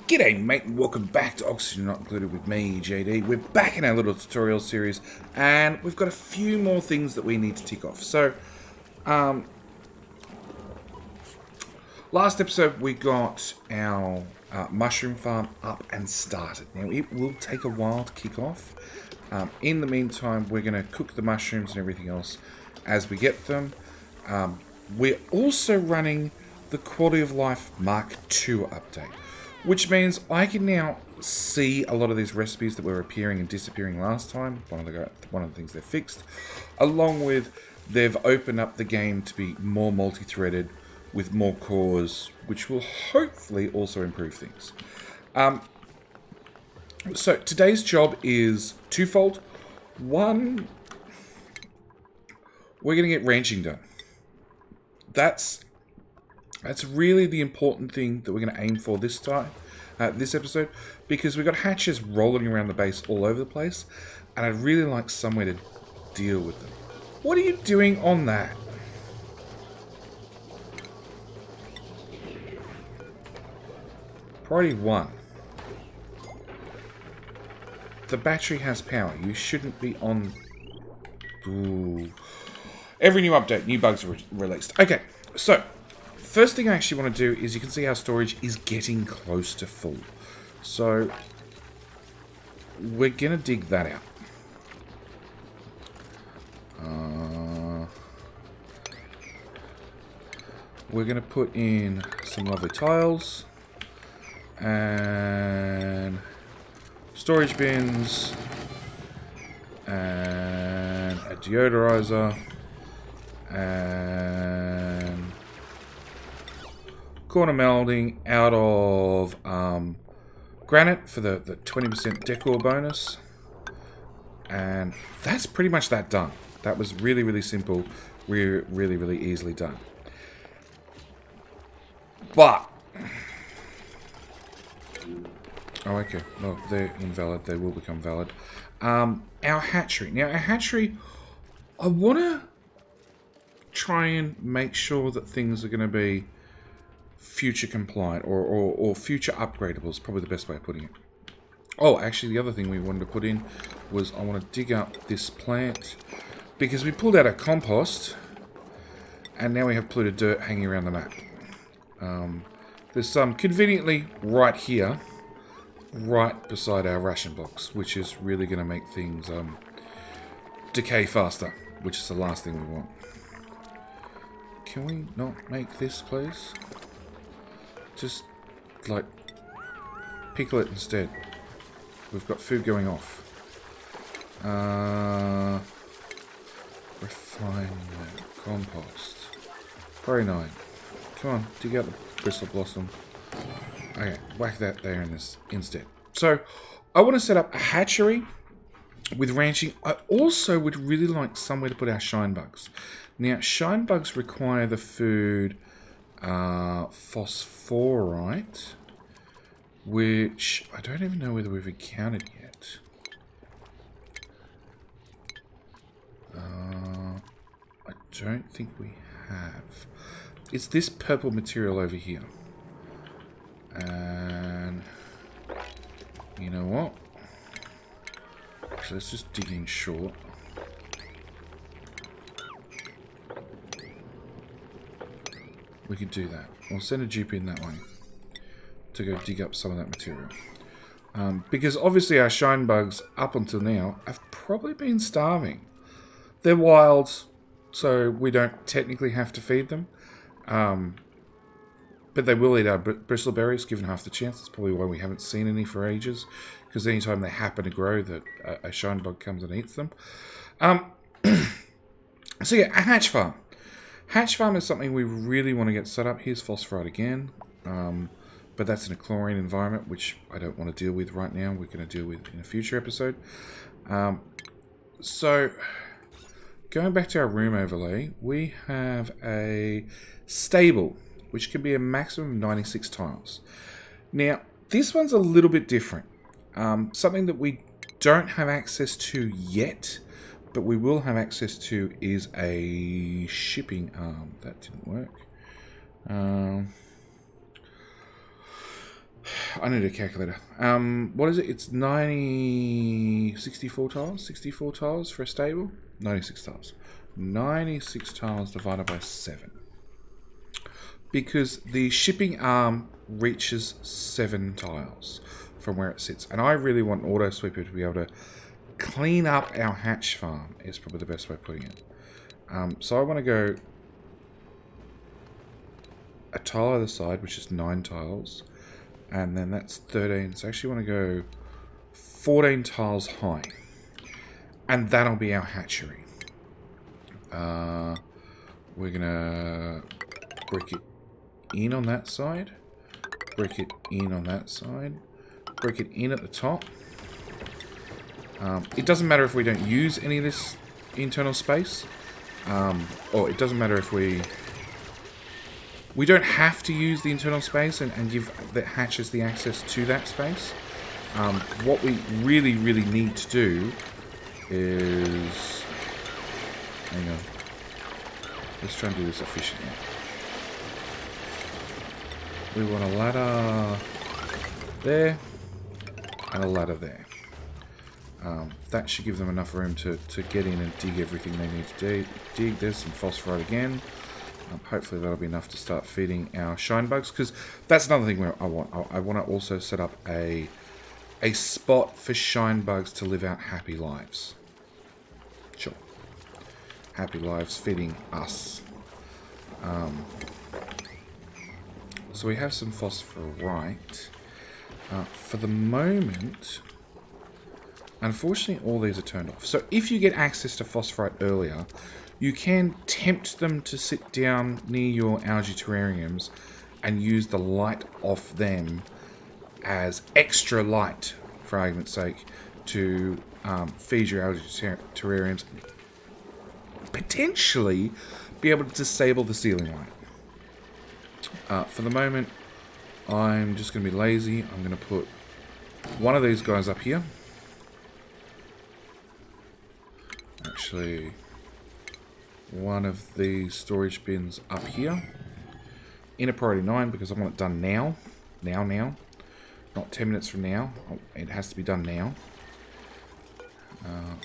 G'day mate and welcome back to Oxygen Not Included with me, JD. We're back in our little tutorial series and we've got a few more things that we need to tick off. So, last episode we got our mushroom farm up and started. Now it will take a while to kick off. In the meantime, we're going to cook the mushrooms and everything else as we get them. We're also running the Quality of Life Mark II update, which means I can now see a lot of these recipes that were appearing and disappearing last time. One of the things they've fixed, along with they've opened up the game to be more multi-threaded with more cores, which will hopefully also improve things. So today's job is twofold. One, we're going to get ranching done. That's really the important thing that we're going to aim for this time, this episode, because we've got hatches rolling around the base all over the place, and I'd really like somewhere to deal with them. What are you doing on that? Priority 1. The battery has power. You shouldn't be on... Ooh. Every new update, new bugs are released. Okay, so... first thing I actually want to do is you can see our storage is getting close to full. So we're going to dig that out. We're going to put in some lovely tiles and storage bins and a deodorizer and corner melding out of granite for the 20% decor bonus, and that's pretty much that done. That was really simple, really easily done. But oh, okay, well, they're invalid. They will become valid. Our hatchery. Now, our hatchery, I want to try and make sure that things are going to be future compliant or future upgradable is probably the best way of putting it. Oh, actually, the other thing we wanted to put in was I want to dig up this plant because we pulled out our compost and now we have polluted dirt hanging around the map. There's some conveniently right here, right beside our ration box, which is really going to make things decay faster, which is the last thing we want. Can we not make this, please? Just, like, pickle it instead. We've got food going off. Refinement. Compost. Priority 9. Come on, dig out the bristle blossom. Okay, whack that there in this instead. So, I want to set up a hatchery with ranching. I also would really like somewhere to put our shine bugs. Now, shine bugs require the food... phosphorite, which I don't even know whether we've encountered yet. I don't think we have. It's this purple material over here. And you know what? So let's just dig in short. We could do that. We'll send a dupe in that way to go dig up some of that material. Because obviously our shine bugs, up until now, have probably been starving. They're wild, so we don't technically have to feed them. But they will eat our bristleberries, given half the chance. That's probably why we haven't seen any for ages. Because anytime they happen to grow, that a shine bug comes and eats them. So yeah, a hatch farm. Hatch farm is something we really want to get set up. Here's phosphorite again. But that's in a chlorine environment, which I don't want to deal with right now. We're going to deal with in a future episode. So, going back to our room overlay, we have a stable, which can be a maximum of 96 tiles. Now, this one's a little bit different. Something that we don't have access to yet, but we will have access to is a shipping arm. That didn't work. I need a calculator. What is it? It's 64 tiles? 64 tiles for a stable? 96 tiles. 96 tiles divided by 7. Because the shipping arm reaches 7 tiles from where it sits. And I really want Auto Sweeper to be able to clean up our hatch farm, is probably the best way of putting it. So I want to go a tile either side, which is 9 tiles. And then that's 13. So I actually want to go 14 tiles high. And that'll be our hatchery. We're going to brick it in on that side. Brick it in on that side. Brick it in at the top. It doesn't matter if we don't use any of this internal space. Or it doesn't matter if we don't have to use the internal space and give the hatches the access to that space. What we really, really need to do is... Hang on. Let's try and do this efficiently. We want a ladder there and a ladder there. That should give them enough room to get in and dig everything they need to dig. There's some phosphorite again. Hopefully that'll be enough to start feeding our shine bugs, because that's another thing where I want to also set up a spot for shine bugs to live out happy lives. Sure. Happy lives feeding us. So we have some phosphorite. For the moment, unfortunately all these are turned off. So if you get access to phosphorite earlier, you can tempt them to sit down near your algae terrariums and use the light off them as extra light, for argument's sake, to feed your algae terrariums. Potentially be able to disable the ceiling light. For the moment, I'm just going to be lazy. I'm going to put one of these guys up here. Actually, one of the storage bins up here in a priority 9, because I want it done now. Now. Not 10 minutes from now. Oh, it has to be done now.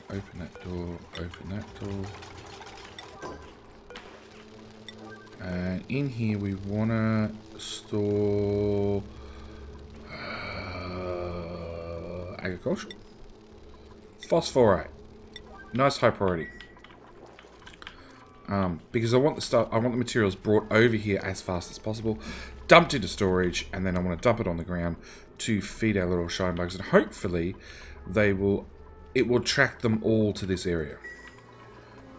Open that door. Open that door. And in here we want to store agricultural phosphorite. Nice high priority. Because I want the materials brought over here as fast as possible, dumped into storage, and then I want to dump it on the ground to feed our little shine bugs, and hopefully it will attract them all to this area.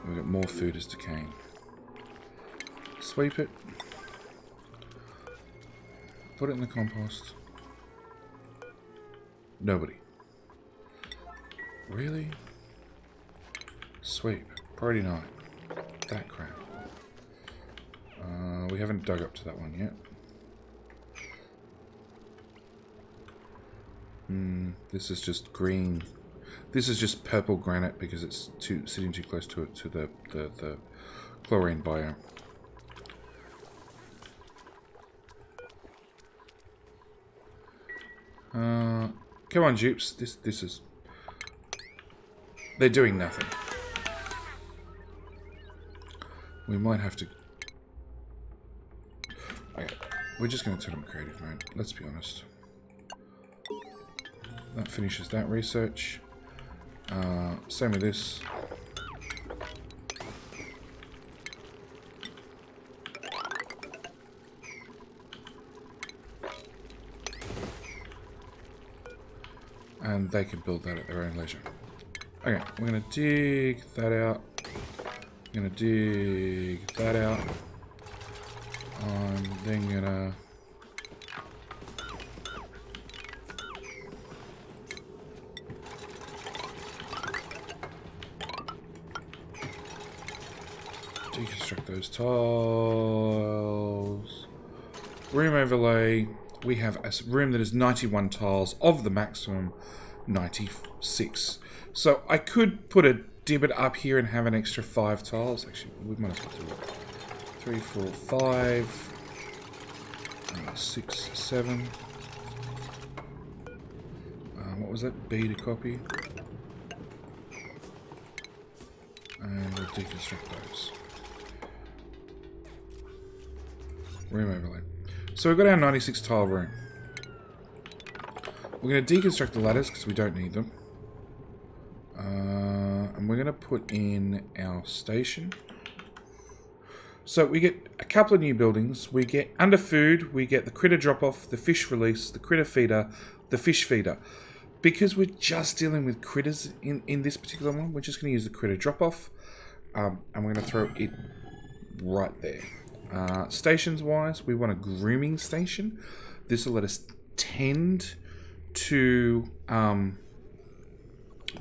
We've got more food is decaying. Sweep it. Put it in the compost. Nobody. Really? Sweep. Priority 9. That crap. We haven't dug up to that one yet. This is just green. This is just purple granite because it's sitting too close to the chlorine biome. Come on, dupes. This is... They're doing nothing. We might have to... Okay, we're just going to turn on creative mode. Let's be honest. That finishes that research. Same with this. And they can build that at their own leisure. Okay, we're going to dig that out. I'm going to dig that out. I'm then going to... deconstruct those tiles. Room overlay. We have a room that is 91 tiles of the maximum 96. So I could put a divot up here and have an extra 5 tiles. Actually, we might as well do it. 3, 4, 5, 6, 7. Was that B to copy? And we'll deconstruct those. Room overlay. So we've got our 96 tile room. We're going to deconstruct the ladders because we don't need them. And we're going to put in our station. So we get a couple of new buildings. We get under food, we get the critter drop-off, the fish release, the critter feeder, the fish feeder. Because we're just dealing with critters in this particular one, we're just going to use the critter drop-off. And we're going to throw it right there. Stations-wise, we want a grooming station. This will let us tend to the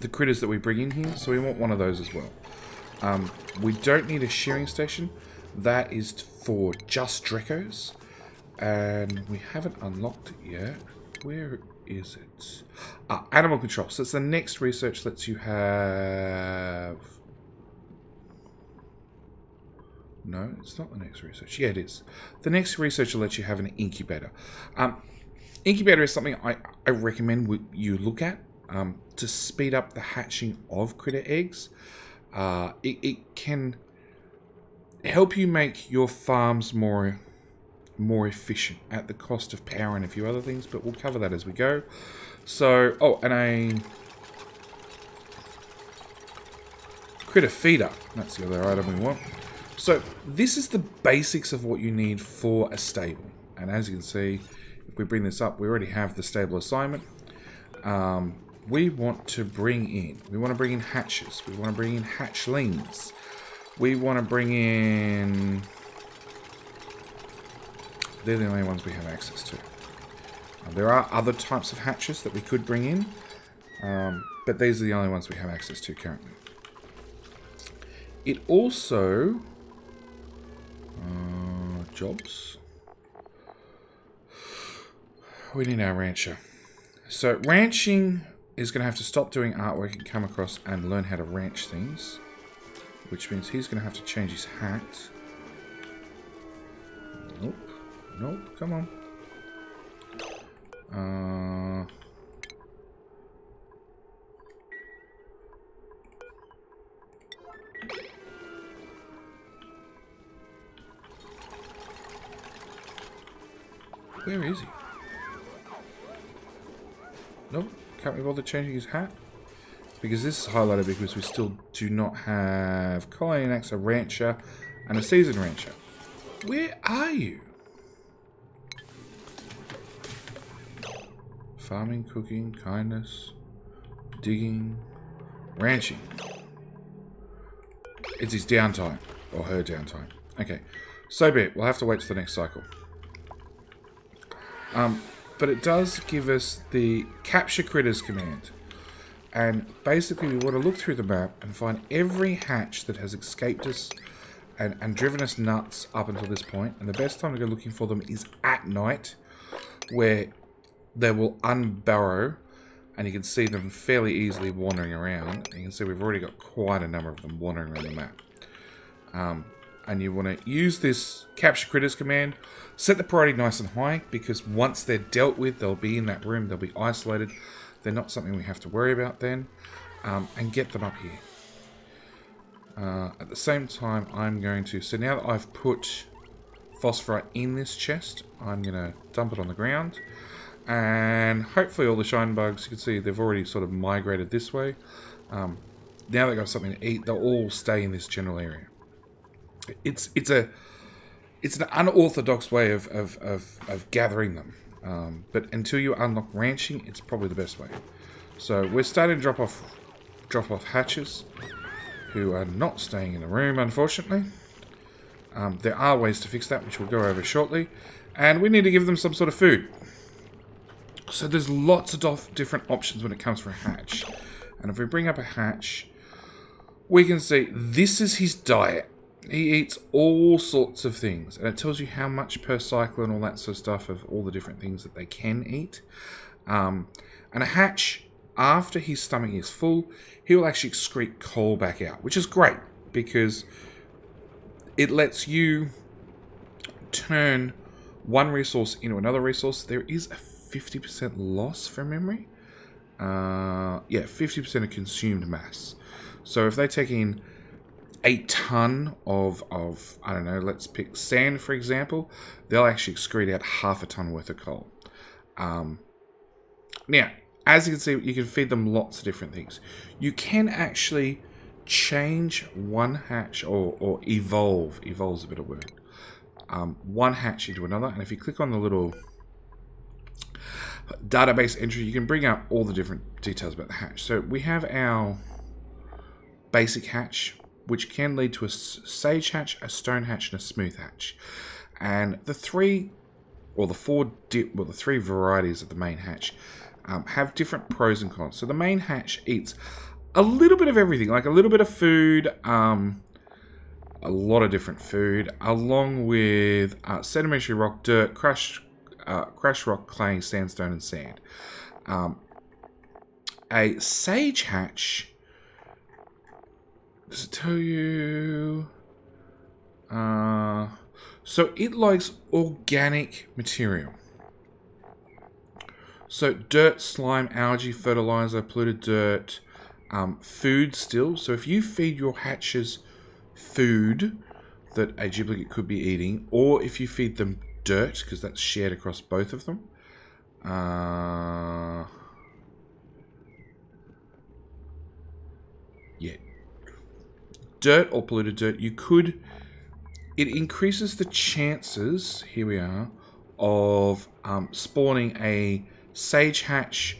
critters that we bring in here. So we want one of those as well. We don't need a shearing station. That is for just Drecos. And we haven't unlocked it yet. Where is it? Animal control. So it's the next research lets you have... No, it's not the next research. Yeah, it is. The next research will let you have an incubator. Incubator is something I recommend you look at to speed up the hatching of critter eggs. It can help you make your farms more efficient at the cost of power and a few other things, but we'll cover that as we go. So, oh, and a critter feeder. That's the other item we want. So this is the basics of what you need for a stable. And as you can see, if we bring this up, we already have the stable assignment. We want to bring in hatches. We want to bring in hatchlings. We want to bring in... They're the only ones we have access to. There are other types of hatches that we could bring in. But these are the only ones we have access to currently. It also... jobs. We need our rancher. So ranching is going to have to stop doing artwork and come across and learn how to ranch things. Which means he's going to have to change his hat. Nope. Nope. Come on. Where is he? Nope. Can't we bother changing his hat? Because this is highlighted because we still do not have Colinax, a rancher, and a seasoned rancher. Where are you? Farming, cooking, kindness, digging, ranching. It's his downtime. Or her downtime. Okay. So be it. We'll have to wait till the next cycle. But it does give us the capture critters command. And basically we want to look through the map and find every hatch that has escaped us and driven us nuts up until this point. And the best time to go looking for them is at night, where they will unburrow and you can see them fairly easily wandering around. And you can see we've already got quite a number of them wandering around the map. And you want to use this capture critters command, set the priority nice and high, because once they're dealt with, they'll be in that room, they'll be isolated. They're not something we have to worry about then, and get them up here. At the same time, I'm going to, so now that I've put phosphorite in this chest, I'm going to dump it on the ground, and hopefully all the shine bugs, you can see they've already sort of migrated this way. Now they've got something to eat, they'll all stay in this general area. It's an unorthodox way of gathering them, but until you unlock ranching, it's probably the best way. So we're starting to drop off hatches who are not staying in the room, unfortunately. There are ways to fix that, which we'll go over shortly, and we need to give them some sort of food. So there's lots of different options when it comes for a hatch, and if we bring up a hatch, we can see this is his diet. He eats all sorts of things, and it tells you how much per cycle and all that sort of stuff of all the different things that they can eat. And a hatch, after his stomach is full, he will actually excrete coal back out, which is great because it lets you turn one resource into another resource. There is a 50% loss from memory. Yeah, 50% of consumed mass. So if they take in a ton of I don't know, let's pick sand for example, they'll actually excrete out half a ton worth of coal. Now, as you can see, you can feed them lots of different things. You can actually change one hatch or evolve. Evolve's a better word. One hatch into another, and if you click on the little database entry, you can bring up all the different details about the hatch. So we have our basic hatch, which can lead to a sage hatch, a stone hatch, and a smooth hatch. And the three varieties of the main hatch have different pros and cons. So the main hatch eats a little bit of everything, like a little bit of food, a lot of different food, along with sedimentary rock, dirt, crushed rock, clay, sandstone, and sand. A sage hatch, does it tell you? So it likes organic material. So dirt, slime, algae, fertilizer, polluted dirt, food still. So if you feed your hatches food that a duplicate could be eating, or if you feed them dirt, because that's shared across both of them. Yeah. Dirt or polluted dirt, it increases the chances, here we are, of spawning a sage hatch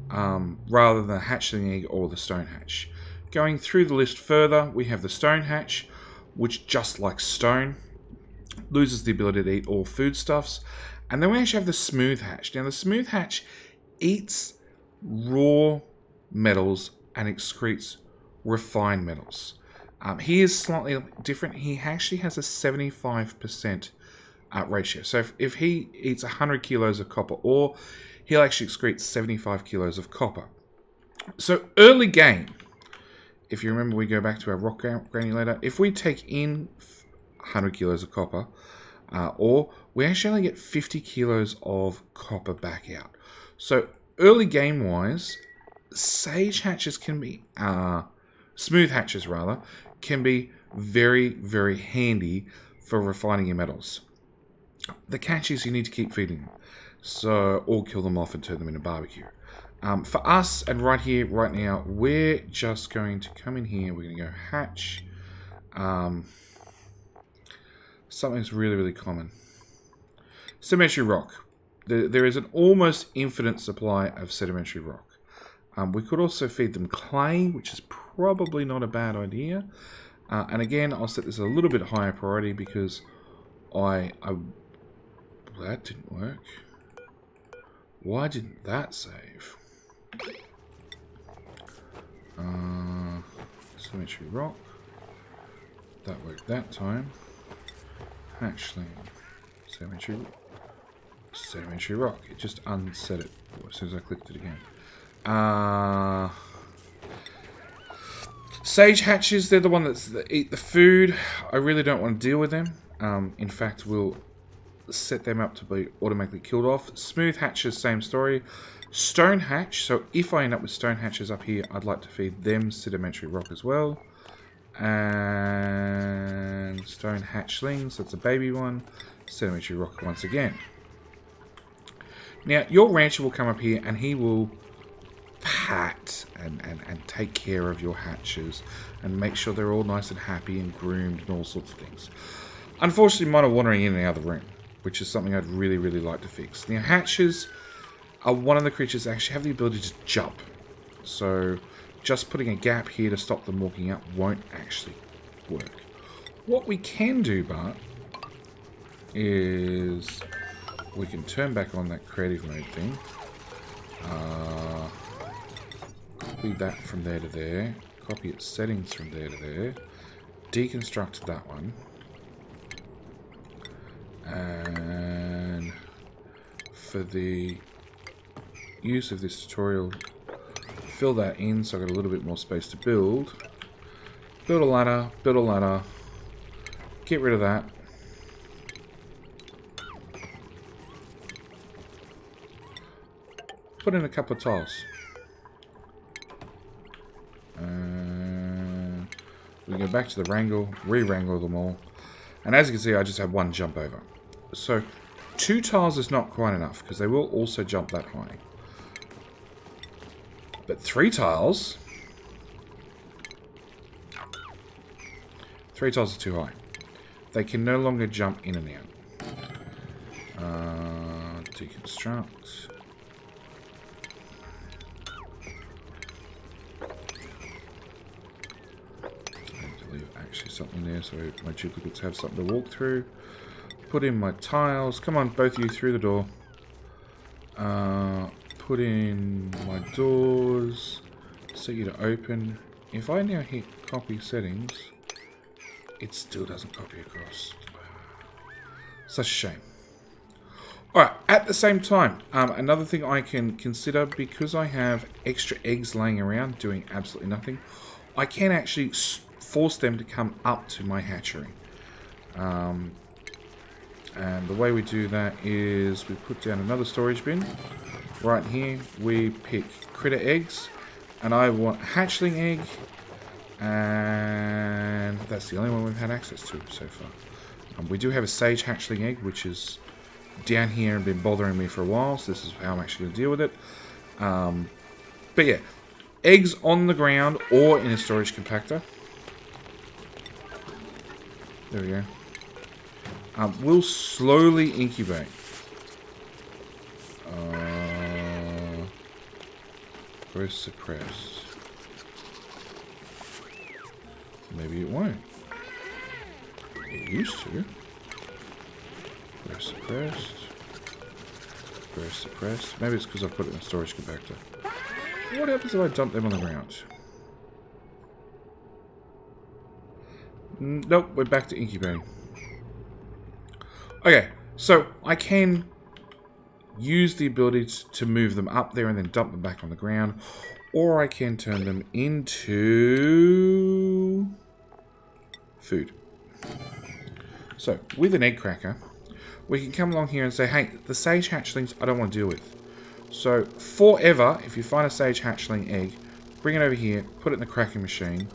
rather than the hatchling egg or the stone hatch. Going through the list further, we have the stone hatch, which just like stone, loses the ability to eat all foodstuffs. And then we actually have the smooth hatch. Now the smooth hatch eats raw metals and excretes refined metals. He is slightly different. He actually has a 75% ratio. So if he eats 100 kilos of copper ore, he'll actually excrete 75 kilos of copper. So early game, if you remember, we go back to our rock granulator. If we take in 100 kilos of copper ore, we actually only get 50 kilos of copper back out. So early game wise, sage hatches can be, smooth hatches rather, can be very, very handy for refining your metals. The catch is you need to keep feeding them, so or kill them off and turn them into barbecue. For us, and right here, right now, we're just going to come in here. We're going to go hatch. Something's really, really common. Sedimentary rock. There is an almost infinite supply of sedimentary rock. We could also feed them clay, which is probably not a bad idea. And again, I'll set this a little bit higher priority because that didn't work. Why didn't that save? Sedimentary rock. That worked that time. Hatchling. Sedimentary rock. It just unset it as soon as I clicked it again. Sage hatches, they're the one that eat the food. I really don't want to deal with them. In fact, we'll set them up to be automatically killed off. Smooth hatches, same story. Stone hatch, so if I end up with stone hatches up here, I'd like to feed them sedimentary rock as well. And stone hatchlings, that's a baby one. Sedimentary rock once again. Now, your rancher will come up here and he will pat and take care of your hatches and make sure they're all nice and happy and groomed and all sorts of things. Unfortunately, mine are wandering in the other room, which is something I'd really, really like to fix. Now, hatches are one of the creatures that actually have the ability to jump. So, just putting a gap here to stop them walking up won't actually work. What we can do, but is we can turn back on that creative mode thing. Copy that from there to there. Copy its settings from there to there. Deconstruct that one. And for the use of this tutorial, fill that in so I've got a little bit more space to build. Build a ladder, get rid of that. Put in a couple of tiles. We go back to the wrangle, re-wrangle them all. And as you can see, I just have one jump over. So 2 tiles is not quite enough, because they will also jump that high. But 3 tiles... 3 tiles are too high. They can no longer jump in and out. Deconstruct. Actually something there so my duplicates have something to walk through. Put in my tiles. Come on, both of you through the door. Put in my doors. Set you to open. If I now hit copy settings, it still doesn't copy across. Such a shame. Alright, at the same time, another thing I can consider, because I have extra eggs laying around doing absolutely nothing, I can actually force them to come up to my hatchery. And the way we do that is we put down another storage bin. Right here, we pick critter eggs, and I want a hatchling egg, and that's the only one we've had access to so far. We do have a sage hatchling egg, which is down here and been bothering me for a while, so this is how I'm actually going to deal with it. But yeah, eggs on the ground or in a storage compactor. There we go. Will slowly incubate. Growth suppressed. Maybe it won't. It used to. Growth suppressed. Growth suppressed. Maybe it's because I've put it in a storage compactor. What happens if I dump them on the ground? Nope, we're back to incubating. Okay, so I can use the ability to move them up there and then dump them back on the ground, or I can turn them into food. So, with an egg cracker, we can come along here and say, hey, the sage hatchlings I don't want to deal with. So, forever, if you find a sage hatchling egg, bring it over here, put it in the cracking machine,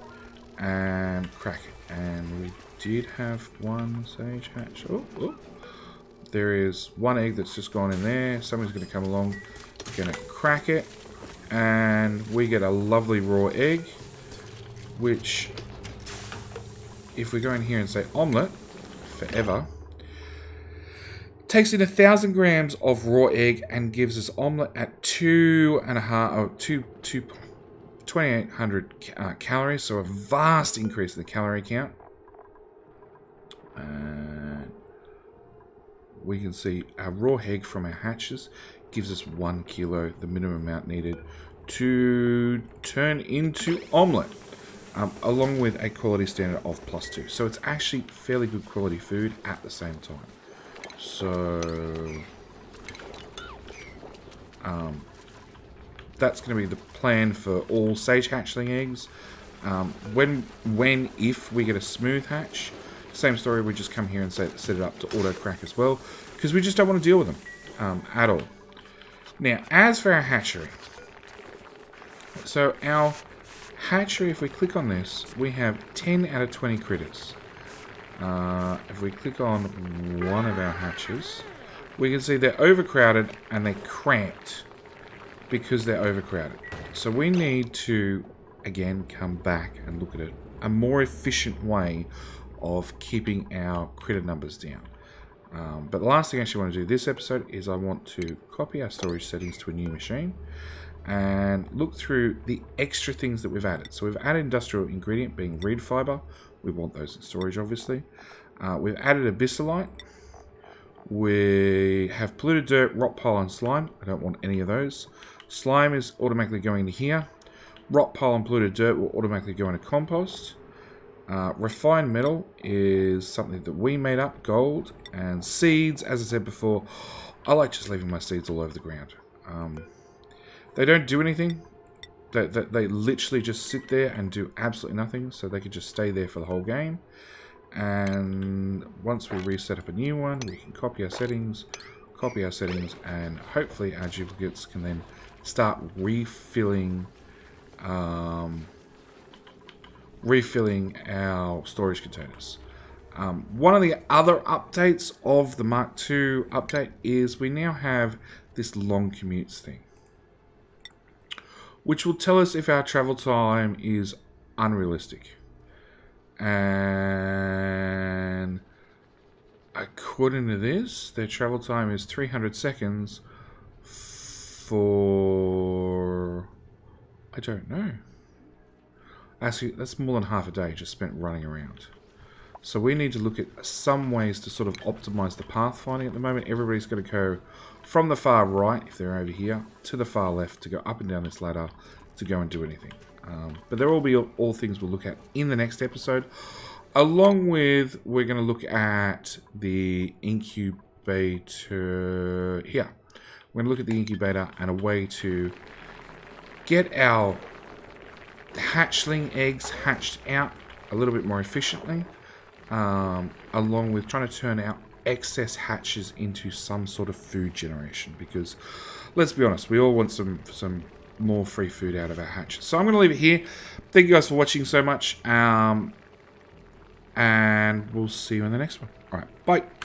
and crack it. And we did have one sage hatch. Oh. There is one egg that's just gone in there. Someone's going to come along, going to crack it, and we get a lovely raw egg, which, if we go in here and say omelette, forever, takes in 1,000 grams of raw egg and gives us omelette at 2,800 calories, so a vast increase in the calorie count. And we can see our raw egg from our hatches gives us 1 kilo, the minimum amount needed to turn into omelette, along with a quality standard of +2. So it's actually fairly good quality food at the same time. So that's going to be the plan for all sage hatchling eggs. If we get a smooth hatch, same story, we just come here and set it up to auto crack as well, because we just don't want to deal with them at all. Now, as for our hatchery, so our hatchery, if we click on this, we have 10 out of 20 critters. If we click on one of our hatches, we can see they're overcrowded and they're cramped because they're overcrowded. So we need to, again, come back and look at it, a more efficient way of keeping our critter numbers down. But the last thing I actually want to do this episode is I want to copy our storage settings to a new machine and look through the extra things that we've added. So we've added industrial ingredient being reed fiber. We want those in storage, obviously. We've added abyssalite. We have polluted dirt, rock pile, and slime. I don't want any of those. Slime is automatically going into here. Rock pile and polluted dirt will automatically go into compost. Refined metal is something that we made up, gold. And seeds, as I said before, I like just leaving my seeds all over the ground. They don't do anything. They literally just sit there and do absolutely nothing, so they could just stay there for the whole game. And once we reset up a new one, we can copy our settings, and hopefully our duplicates can then start refilling refilling our storage containers. One of the other updates of the Mark II update is we now have this long commutes thing, which will tell us if our travel time is unrealistic. And according to this, their travel time is 300 seconds for... I don't know. Actually, that's more than half a day just spent running around. So we need to look at some ways to sort of optimize the pathfinding. At the moment, everybody's going to go from the far right, if they're over here, to the far left to go up and down this ladder to go and do anything. But there will be all things we'll look at in the next episode. Along with, we're going to look at the incubator here. We're going to look at the incubator and a way to get our hatchling eggs hatched out a little bit more efficiently. Along with trying to turn out excess hatches into some sort of food generation, because let's be honest, we all want some more free food out of our hatches. So I'm going to leave it here. Thank you guys for watching so much, and we'll see you in the next one. All right, bye.